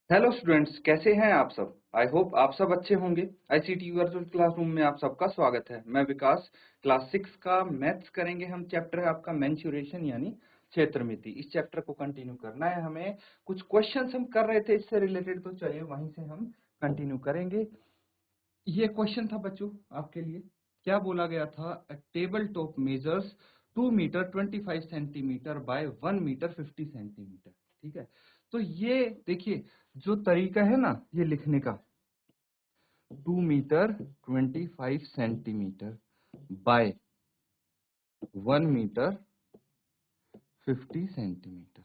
Hello students, कैसे हैं आप सब। आई होप आप सब अच्छे होंगे। आईसीटी वर्चुअल क्लासरूम में आप सबका स्वागत है। मैं विकास। क्लास 6 का मैथ्स करेंगे हम। चैप्टर है आपका मेंसुरेशन यानी क्षेत्रमिति। इस चैप्टर को कंटिन्यू करना है हमें। कुछ क्वेश्चंस हम कर रहे थे इससे रिलेटेड, तो चलिए वहीं से हम कंटिन्यू करेंगे। ये क्वेश्चन था बच्चों आपके लिए। क्या बोला गया था? Table top measures 2 metre 25 centimetre by 1 metre 50 centimetre. ठीक है, तो ये देखिए, जो तरीका है ना ये लिखने का, 2 metre 25 centimetre by 1 metre 50 centimetre.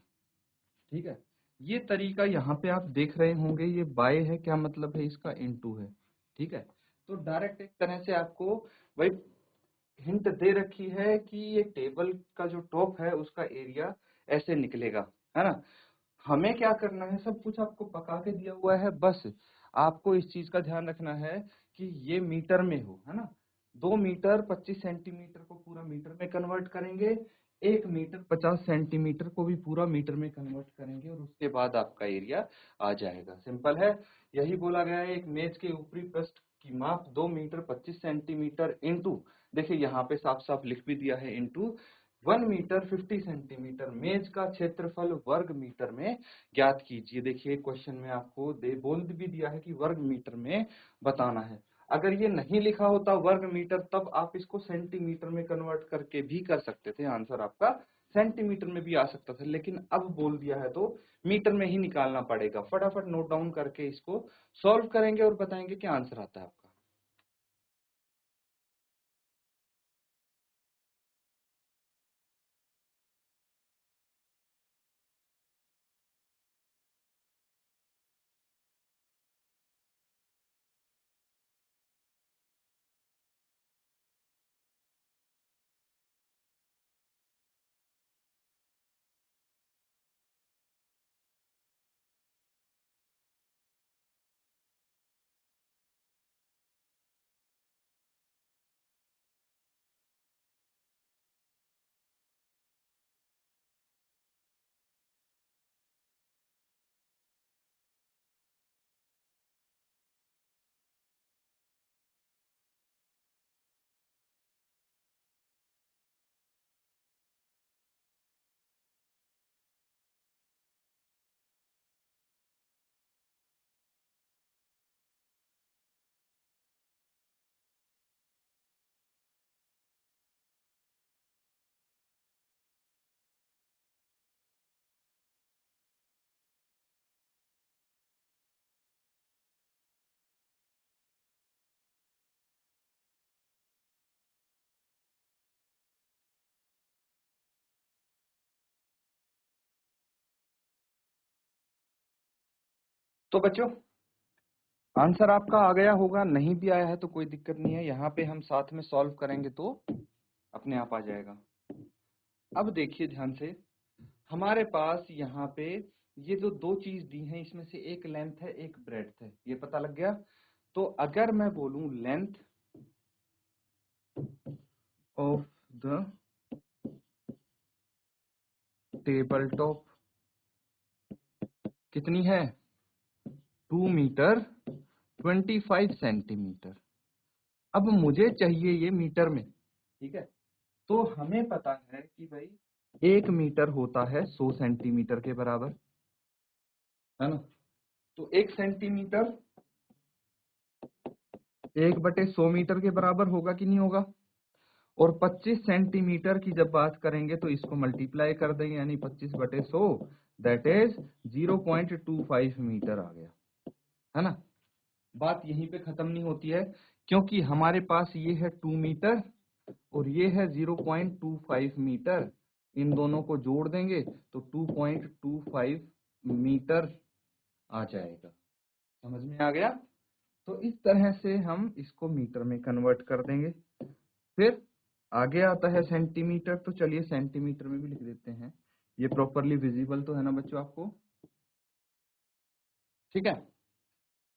ठीक है, ये तरीका यहाँ पे आप देख रहे होंगे, ये बाय है, क्या मतलब है इसका? इनटू है। ठीक है, तो डायरेक्ट एक तरह से आपको भाई हिंट दे रखी है कि ये टेबल का जो टॉप है उसका एरिया ऐसे निकलेगा, है ना। हमें क्या करना है, सब कुछ आपको पका के दिया हुआ है, बस आपको इस चीज का ध्यान रखना है कि ये मीटर में हो, है ना। 2 मीटर 25 सेंटीमीटर को पूरा मीटर में कन्वर्ट करेंगे, 1 मीटर 50 सेंटीमीटर को भी पूरा मीटर में कन्वर्ट करेंगे, और उसके बाद आपका एरिया आ जाएगा। सिंपल है, यही बोला गया है। एक मेज के ऊपरी पृष्ठ की माप 2 मीटर 25 सेंटीमीटर इंटू, देखिए यहाँ पे साफ साफ लिख भी दिया है, इंटू 1 मीटर 50 सेंटीमीटर। मेज का क्षेत्रफल वर्ग मीटर में ज्ञात कीजिए। देखिए क्वेश्चन में आपको बोल भी दिया है कि वर्ग मीटर में बताना है। अगर ये नहीं लिखा होता वर्ग मीटर, तब आप इसको सेंटीमीटर में कन्वर्ट करके भी कर सकते थे, आंसर आपका सेंटीमीटर में भी आ सकता था। लेकिन अब बोल दिया है तो मीटर में ही निकालना पड़ेगा। फटाफट नोट डाउन करके इसको सॉल्व करेंगे और बताएंगे क्या आंसर आता है आपका। तो बच्चों, आंसर आपका आ गया होगा। नहीं भी आया है तो कोई दिक्कत नहीं है, यहाँ पे हम साथ में सॉल्व करेंगे तो अपने आप आ जाएगा। अब देखिए ध्यान से, हमारे पास यहाँ पे ये जो दो चीज दी हैं, इसमें से एक लेंथ है एक ब्रेड्थ है, ये पता लग गया। तो अगर मैं बोलूं length of the table top कितनी है? 2 मीटर 25 सेंटीमीटर। अब मुझे चाहिए ये मीटर में, ठीक है। तो हमें पता है कि भाई 1 मीटर होता है 100 सेंटीमीटर के बराबर, है ना। तो 1 सेंटीमीटर 1/100 मीटर के बराबर होगा कि नहीं होगा? और 25 सेंटीमीटर की जब बात करेंगे तो इसको मल्टीप्लाई कर देंगे, यानी 25/100, दैट इज 0.25 मीटर आ गया, है ना। बात यहीं पे खत्म नहीं होती है, क्योंकि हमारे पास ये है 2 मीटर और ये है 0.25 मीटर। इन दोनों को जोड़ देंगे तो 2.25 मीटर आ जाएगा। समझ में आ गया? तो इस तरह से हम इसको मीटर में कन्वर्ट कर देंगे। फिर आगे आता है सेंटीमीटर, तो चलिए सेंटीमीटर में भी लिख देते हैं। ये प्रॉपरली विजिबल तो है ना बच्चों आपको? ठीक है,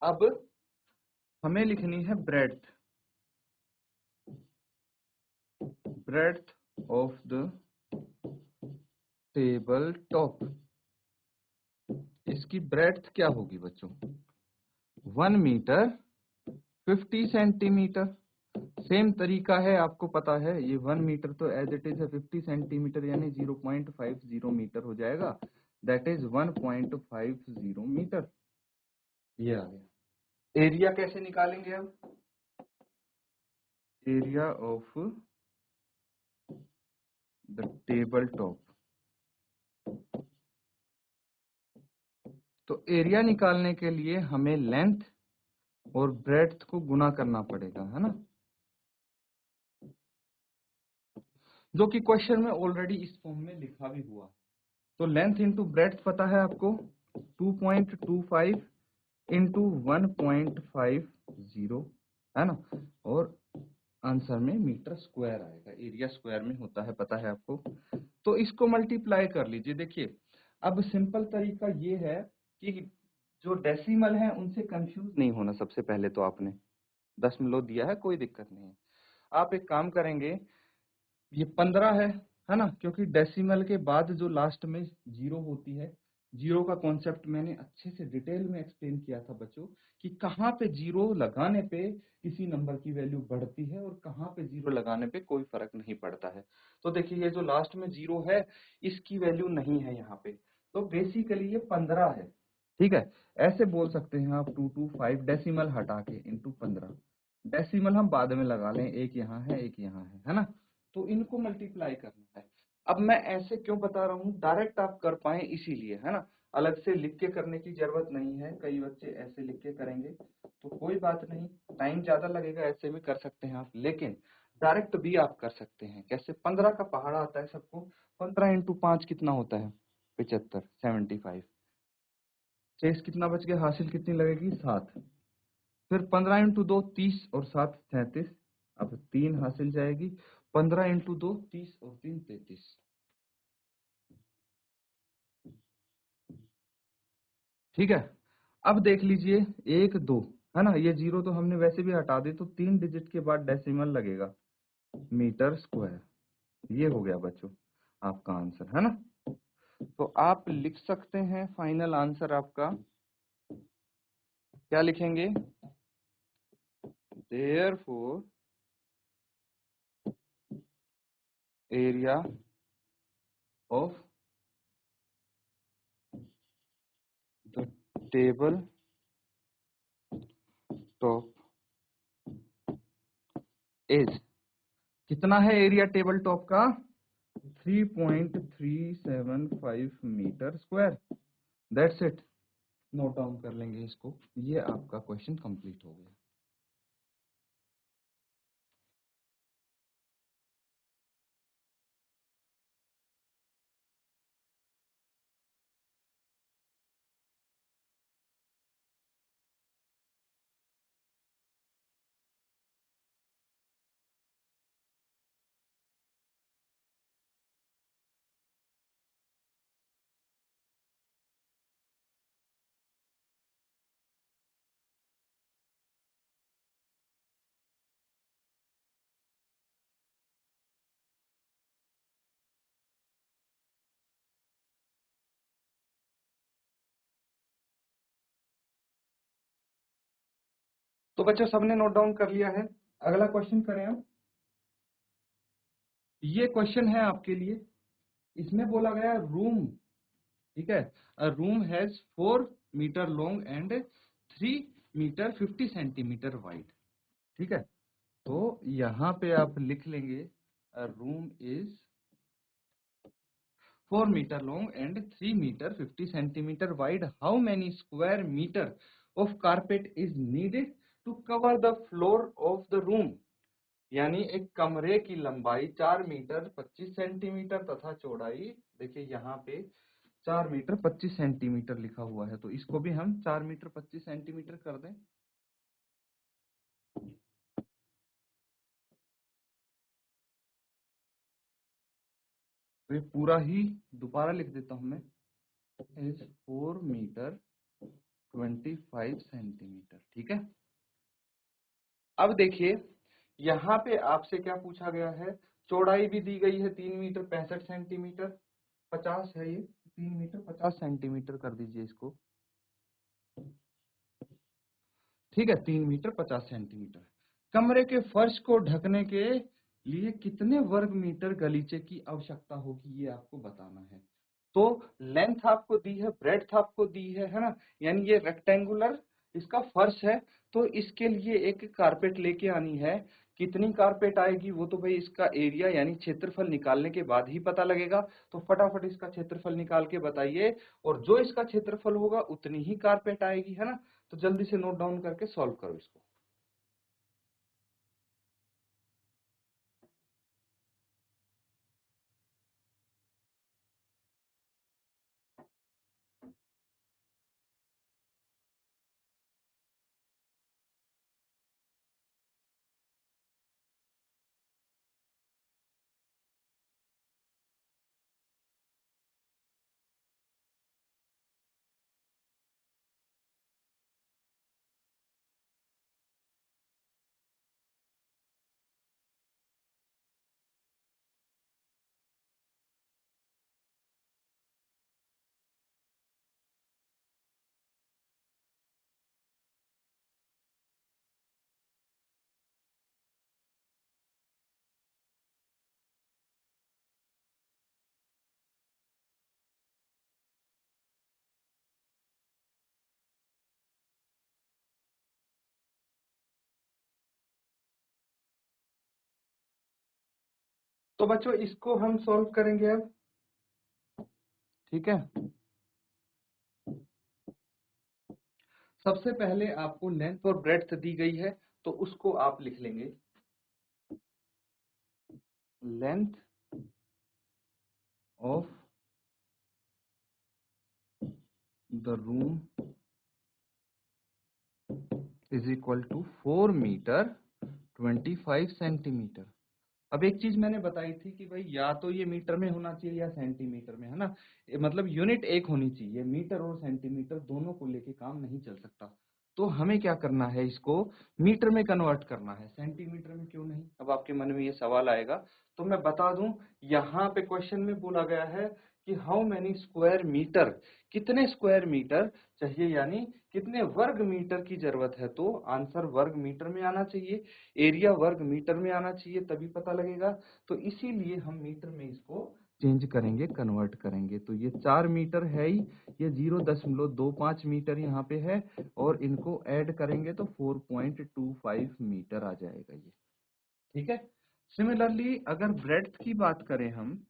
अब हमें लिखनी है breadth. Breadth of the table top इसकी ब्रेड्थ क्या होगी बच्चों? 1 मीटर 50 सेंटीमीटर। सेम तरीका है, आपको पता है ये 1 मीटर तो एज इट इज है 50 सेंटीमीटर यानी 0.50 मीटर हो जाएगा, दैट इज 1.50 मीटर। ये आ गया। एरिया कैसे निकालेंगे अब? Area of the table top. तो एरिया निकालने के लिए हमें लेंथ और ब्रेड्थ को गुना करना पड़ेगा, है ना, जो कि क्वेश्चन में ऑलरेडी इस फॉर्म में लिखा भी हुआ है। तो लेंथ इंटू ब्रेड्थ पता है आपको, 2.25 इंटू 1.50, है ना, और आंसर में मीटर स्क्वायर आएगा, एरिया स्क्वायर में होता है, पता है आपको। तो इसको मल्टीप्लाई कर लीजिए। देखिए अब सिंपल तरीका ये है कि जो डेसिमल है उनसे कंफ्यूज नहीं होना। सबसे पहले तो आपने 10 दिया है, कोई दिक्कत नहीं है। आप एक काम करेंगे, ये 15 है ना, क्योंकि डेसिमल के बाद जो लास्ट में जीरो होती है, जीरो का कॉन्सेप्ट मैंने अच्छे से डिटेल में एक्सप्लेन किया था बच्चों, कि कहाँ पे जीरो लगाने पे किसी नंबर की वैल्यू बढ़ती है और कहाँ पे जीरो लगाने पे कोई फर्क नहीं पड़ता है। तो देखिए ये जो लास्ट में जीरो है इसकी वैल्यू नहीं है यहाँ पे, तो बेसिकली ये 15 है। ठीक है, ऐसे बोल सकते हैं आप 225 डेसिमल हटा के इंटू 15। डेसिमल हम बाद में लगा लें, एक यहाँ है एक यहाँ है ना, तो इनको मल्टीप्लाई करना है। अब मैं ऐसे क्यों बता रहा हूँ, डायरेक्ट आप कर पाए इसीलिए, है ना, अलग से लिख के करने की जरूरत नहीं है। कई बच्चे ऐसे लिख के करेंगे तो कोई बात नहीं, टाइम ज्यादा लगेगा, ऐसे भी कर सकते हैं आप, लेकिन डायरेक्ट भी आप कर सकते हैं। कैसे? 15 का पहाड़ा आता है सबको, 15 इंटू 5 कितना होता है? 75, 75। शेष कितना बच गया? हासिल कितनी लगेगी? 7। फिर 15 इंटू 2 30 और 7 37। अब 3 हासिल जाएगी। 15 इंटू 2 30 और 3 33। ठीक है, अब देख लीजिए 1 2, है ना, ये जीरो तो हमने वैसे भी हटा दी, तो 3 डिजिट के बाद डेसिमल लगेगा, मीटर स्क्वायर। ये हो गया बच्चों आपका आंसर, है ना। तो आप लिख सकते हैं फाइनल आंसर आपका, क्या लिखेंगे? Therefore area of the table top is, कितना है एरिया टेबल टॉप का? 3.375 metre square. That's it. Note down कर लेंगे इसको, ये आपका क्वेश्चन कंप्लीट हो गया। तो बच्चों सबने नोट डाउन कर लिया है, अगला क्वेश्चन करें हम। ये क्वेश्चन है आपके लिए, इसमें बोला गया रूम, ठीक है, a room has 4 metre long and 3 metre 50 centimetre wide. ठीक है, तो यहाँ पे आप लिख लेंगे a room is 4 metre long and 3 metre 50 centimetre wide. How many square metre of carpet is needed to cover the floor of the room. यानी एक कमरे की लंबाई 4 मीटर 25 सेंटीमीटर तथा चौड़ाई, देखिए यहाँ पे 4 मीटर 25 सेंटीमीटर लिखा हुआ है, तो इसको भी हम 4 मीटर 25 सेंटीमीटर कर दें। तो ये पूरा ही दोबारा लिख देता हूं मैं, इज 4 मीटर 25 सेंटीमीटर। ठीक है, अब देखिए यहाँ पे आपसे क्या पूछा गया है, चौड़ाई भी दी गई है 3 मीटर 65 सेंटीमीटर, 50 है ये, 3 मीटर 50 सेंटीमीटर कर दीजिए इसको। ठीक है, 3 मीटर 50 सेंटीमीटर। कमरे के फर्श को ढकने के लिए कितने वर्ग मीटर गलीचे की आवश्यकता होगी, ये आपको बताना है। तो लेंथ आपको दी है, ब्रेड्थ आपको दी है ना, यानी ये रेक्टेंगुलर इसका फर्श है, तो इसके लिए एक कारपेट लेके आनी है। कितनी कारपेट आएगी वो तो भाई इसका एरिया यानी क्षेत्रफल निकालने के बाद ही पता लगेगा। तो फटाफट इसका क्षेत्रफल निकाल के बताइए, और जो इसका क्षेत्रफल होगा उतनी ही कारपेट आएगी, है ना। तो जल्दी से नोट डाउन करके सॉल्व करो इसको। तो बच्चों इसको हम सॉल्व करेंगे अब, ठीक है। सबसे पहले आपको लेंथ और ब्रेड्थ दी गई है, तो उसको आप लिख लेंगे। Length of the room is equal to 4 metre 25 centimetre. अब एक चीज मैंने बताई थी कि भाई या तो ये मीटर में होना चाहिए या सेंटीमीटर में, है ना। मतलब यूनिट एक होनी चाहिए, मीटर और सेंटीमीटर दोनों को लेके काम नहीं चल सकता। तो हमें क्या करना है, इसको मीटर में कन्वर्ट करना है, सेंटीमीटर में क्यों नहीं। अब आपके मन में ये सवाल आएगा, तो मैं बता दूं, यहाँ पे क्वेश्चन में बोला गया है कि हाउ मेनी स्क्वायर मीटर, कितने स्क्वायर मीटर चाहिए, यानी कितने वर्ग मीटर की जरूरत है। तो आंसर वर्ग मीटर में आना चाहिए, एरिया वर्ग मीटर में आना चाहिए, तभी पता लगेगा। तो इसीलिए हम मीटर में इसको चेंज करेंगे, कन्वर्ट करेंगे। तो ये 4 मीटर है ही, ये 0.25 मीटर यहाँ पे है, और इनको ऐड करेंगे तो 4.25 मीटर आ जाएगा ये, ठीक है। सिमिलरली अगर ब्रेड्थ की बात करें हम,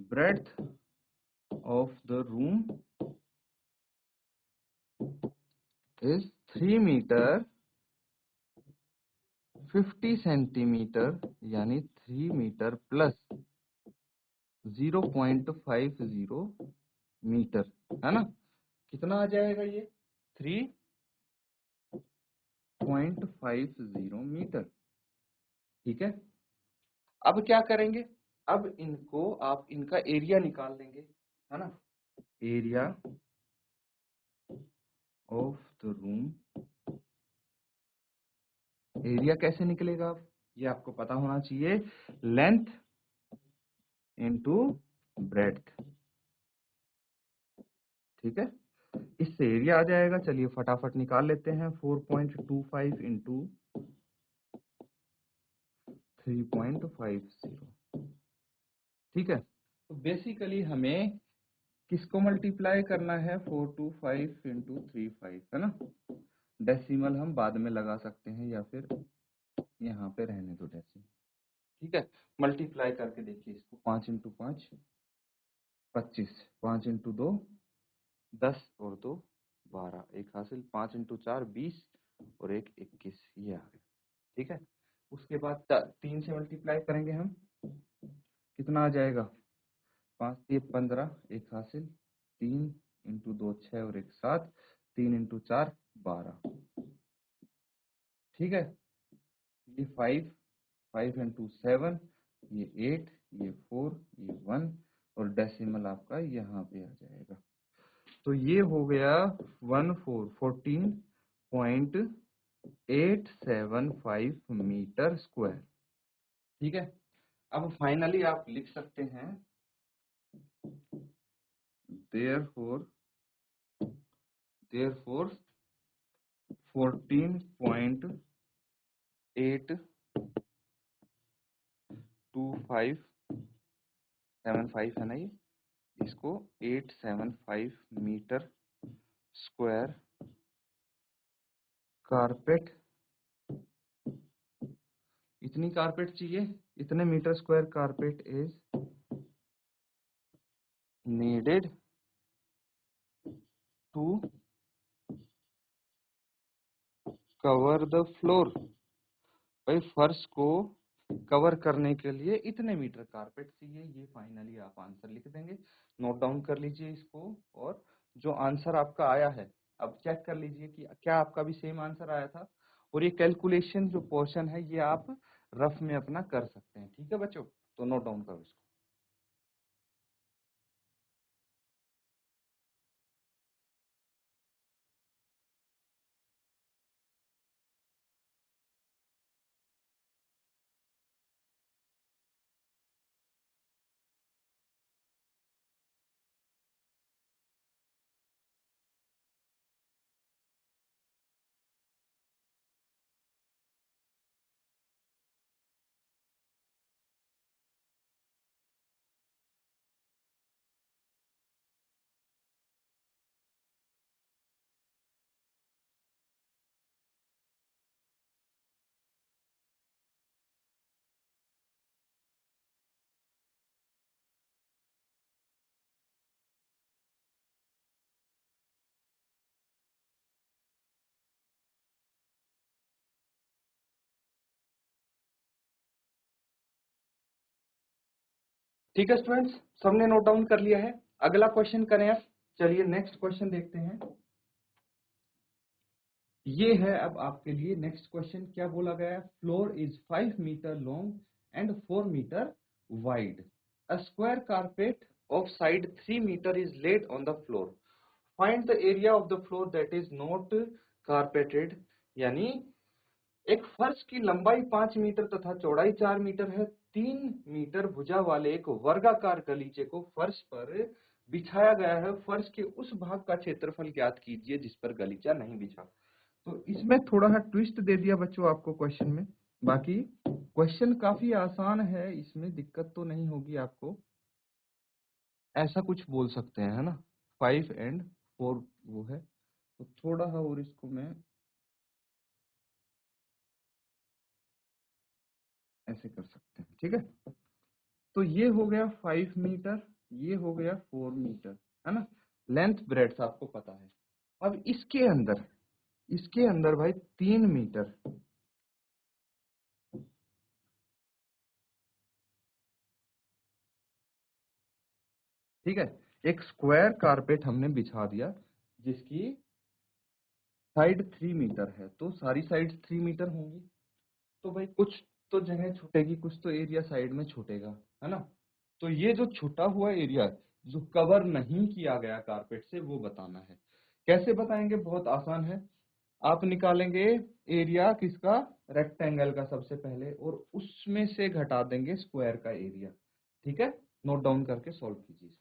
breadth of the room is 3 metre 50 centimetre, यानी 3 मीटर प्लस 0.50 मीटर, है ना। कितना आ जाएगा ये, 3.50 मीटर, ठीक है। अब क्या करेंगे, अब इनको आप इनका एरिया निकाल लेंगे, है ना। Area of the room, area कैसे निकलेगा, अब ये आपको पता होना चाहिए, लेंथ इनटू ब्रेड्थ, ठीक है। इससे एरिया आ जाएगा, चलिए फटाफट निकाल लेते हैं। 4.25 इंटू 3.50, ठीक है। तो बेसिकली हमें किसको मल्टीप्लाई करना है, 425 इंटू 35, है ना। डेसिमल हम बाद में लगा सकते हैं, या फिर यहाँ पे रहने दो डेसिमल, ठीक है। मल्टीप्लाई करके देखिए इसको, 5 इंटू 5 25, 5 इंटू 2 10 और 2 12, एक हासिल, 5 इंटू 4 20 और एक 21, ये आ गया, ठीक है। उसके बाद 3 से मल्टीप्लाई करेंगे हम, कितना आ जाएगा, 5 3 15, एक हासिल, 3 इंटू 2 6 और एक 7, 3 इंटू 4 12, ठीक है। ये 5, 5 इंटू 7, ये 8, ये 4, ये 1, और डेसिमल आपका यहाँ पे आ जाएगा। तो ये हो गया 14.875 मीटर स्क्वायर, ठीक है। अब फाइनली आप लिख सकते हैं therefore 14.82575 है ना, ये इसको 875 मीटर स्क्वायर कारपेट, इतनी कारपेट चाहिए, इतने metre square carpet is needed to cover the floor. भाई फर्श को कवर करने के लिए इतने मीटर कारपेट चाहिए, ये फाइनली आप आंसर लिख देंगे। नोट डाउन कर लीजिए इसको, और जो आंसर आपका आया है अब चेक कर लीजिए कि क्या आपका भी सेम आंसर आया था। और ये कैलकुलेशन जो पोर्शन है ये आप रफ में अपना कर सकते हैं, ठीक है बच्चों, तो नोट डाउन करो इसको। ठीक है स्टूडेंट्स, सबने नोट डाउन कर लिया है। अगला क्वेश्चन करें आप। चलिए नेक्स्ट क्वेश्चन देखते हैं। ये है अब आपके लिए नेक्स्ट क्वेश्चन। क्या बोला गया है? Floor is 5 metre long and 4 metre wide. A square carpet of side 3 metre is laid on the floor. Find the area of the floor that is not carpeted. यानी एक फर्श की लंबाई 5 मीटर तथा चौड़ाई 4 मीटर है। 3 मीटर भुजा वाले एक वर्गाकार गलीचे को फर्श पर बिछाया गया है। फर्श के उस भाग का क्षेत्रफल ज्ञात कीजिए जिस पर गलीचा नहीं बिछा। तो इसमें थोड़ा सा ट्विस्ट दे दिया बच्चों आपको क्वेश्चन में। बाकी क्वेश्चन काफी आसान है, इसमें दिक्कत तो नहीं होगी आपको। ऐसा कुछ बोल सकते हैं, है ना, 5 एंड 4 वो है। तो थोड़ा सा और इसको मैं ऐसे कर सकते हैं, ठीक है। तो ये हो गया 5 मीटर, ये हो गया 4 मीटर, है ना। लेंथ ब्रेड्थ आपको पता है। अब इसके अंदर भाई 3 मीटर, ठीक है। एक स्क्वायर कारपेट हमने बिछा दिया जिसकी साइड 3 मीटर है, तो सारी साइड 3 मीटर होंगी। तो भाई कुछ तो जगह छूटेगी, कुछ तो एरिया साइड में छूटेगा, है ना। तो ये जो छूटा हुआ एरिया जो कवर नहीं किया गया कारपेट से वो बताना है। कैसे बताएंगे? बहुत आसान है। आप निकालेंगे एरिया किसका, रेक्टेंगल का सबसे पहले, और उसमें से घटा देंगे स्क्वायर का एरिया, ठीक है। नोट डाउन करके सॉल्व कीजिए इसको।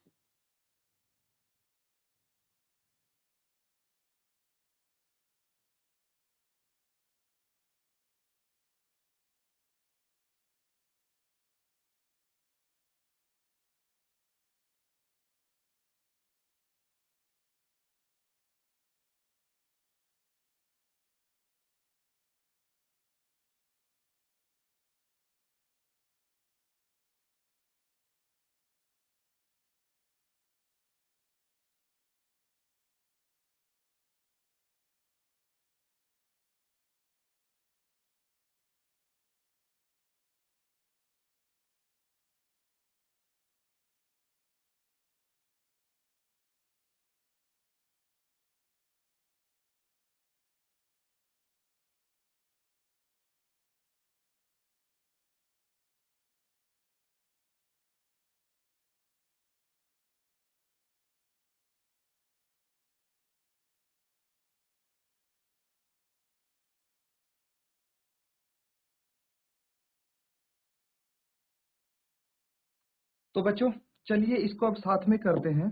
तो बच्चों चलिए इसको अब साथ में करते हैं।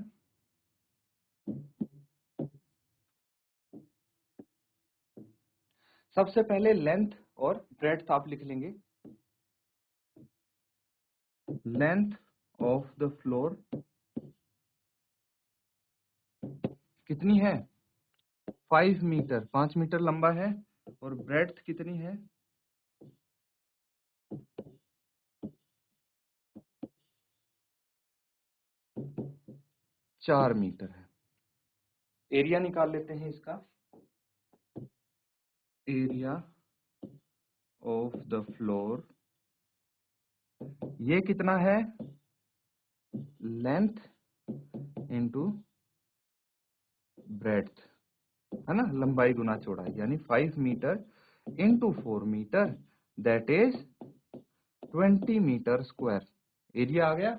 सबसे पहले लेंथ और ब्रेड्थ आप लिख लेंगे। लेंथ ऑफ द फ्लोर कितनी है? 5 मीटर, 5 मीटर लंबा है। और ब्रेड्थ कितनी है? 4 मीटर है। एरिया निकाल लेते हैं इसका। एरिया ऑफ द फ्लोर, ये कितना है? लेंथ इंटू ब्रेड्थ, है ना, लंबाई गुना चौड़ाई, यानी 5 metre into 4 metre, that is 20 metre square. Area आ गया।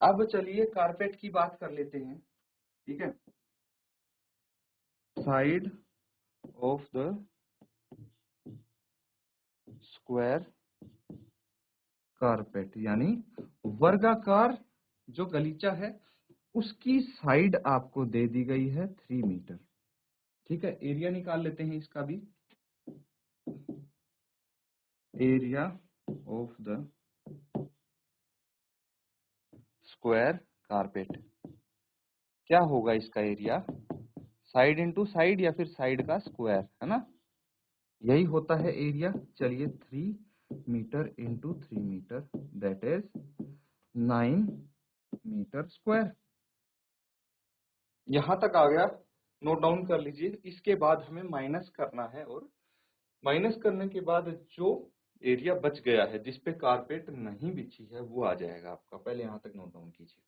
अब चलिए कारपेट की बात कर लेते हैं, ठीक है। Side of the square carpet, यानी वर्गाकार जो गलीचा है उसकी साइड आपको दे दी गई है 3 मीटर, ठीक है। एरिया निकाल लेते हैं इसका भी। Area of the square carpet, क्या होगा इसका एरिया? साइड इंटू साइड या फिर साइड का स्क्वायर, है ना, यही होता है एरिया। चलिए 3 metre into 3 metre, that is 9 metre square. यहां तक आ गया, नोट डाउन कर लीजिए। इसके बाद हमें माइनस करना है, और माइनस करने के बाद जो एरिया बच गया है जिस पे कारपेट नहीं बिछी है वो आ जाएगा आपका। पहले यहां तक नोट डाउन कीजिए।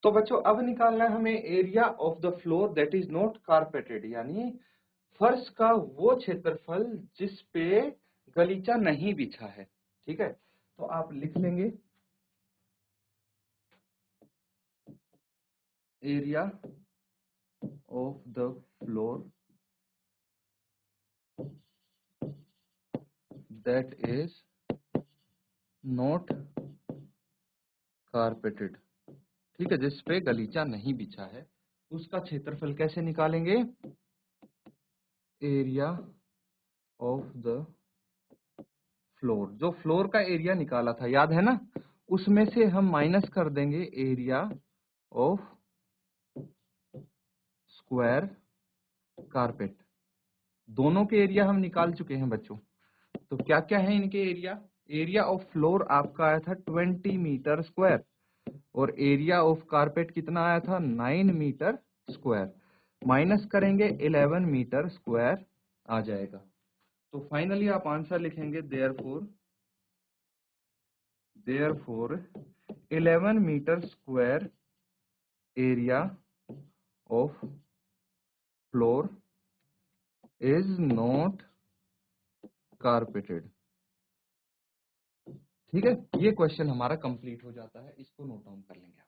तो बच्चों अब निकालना है हमें area of the floor that is not carpeted, यानी फर्श का वो क्षेत्रफल जिस पे गलीचा नहीं बिछा है, ठीक है। तो आप लिख लेंगे area of the floor that is not carpeted, ठीक है, जिस पे गलीचा नहीं बिछा है उसका क्षेत्रफल कैसे निकालेंगे? एरिया ऑफ द फ्लोर, जो फ्लोर का एरिया निकाला था याद है ना, उसमें से हम माइनस कर देंगे एरिया ऑफ स्क्वायर कारपेट। दोनों के एरिया हम निकाल चुके हैं बच्चों। तो क्या क्या है इनके एरिया? एरिया ऑफ फ्लोर आपका आया था 20 मीटर स्क्वायर, और एरिया ऑफ कारपेट कितना आया था? 9 मीटर स्क्वायर। माइनस करेंगे 11 मीटर स्क्वायर आ जाएगा। तो फाइनली आप आंसर लिखेंगे therefore 11 metre square area of floor is not carpeted, ठीक है। ये क्वेश्चन हमारा कंप्लीट हो जाता है, इसको नोट डाउन कर लेंगे।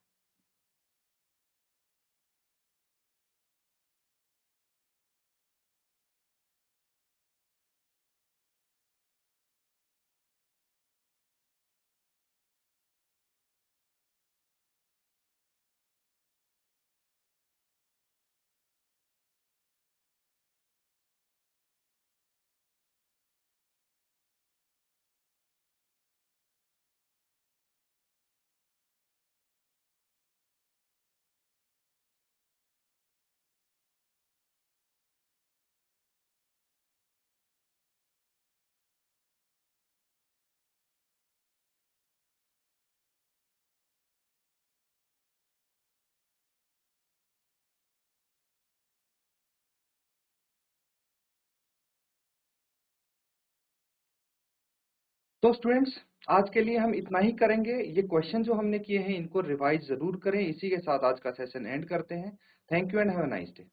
तो स्टूडेंट्स, आज के लिए हम इतना ही करेंगे। ये क्वेश्चन जो हमने किए हैं इनको रिवाइज जरूर करें। इसी के साथ आज का सेशन एंड करते हैं। Thank you and have a nice day.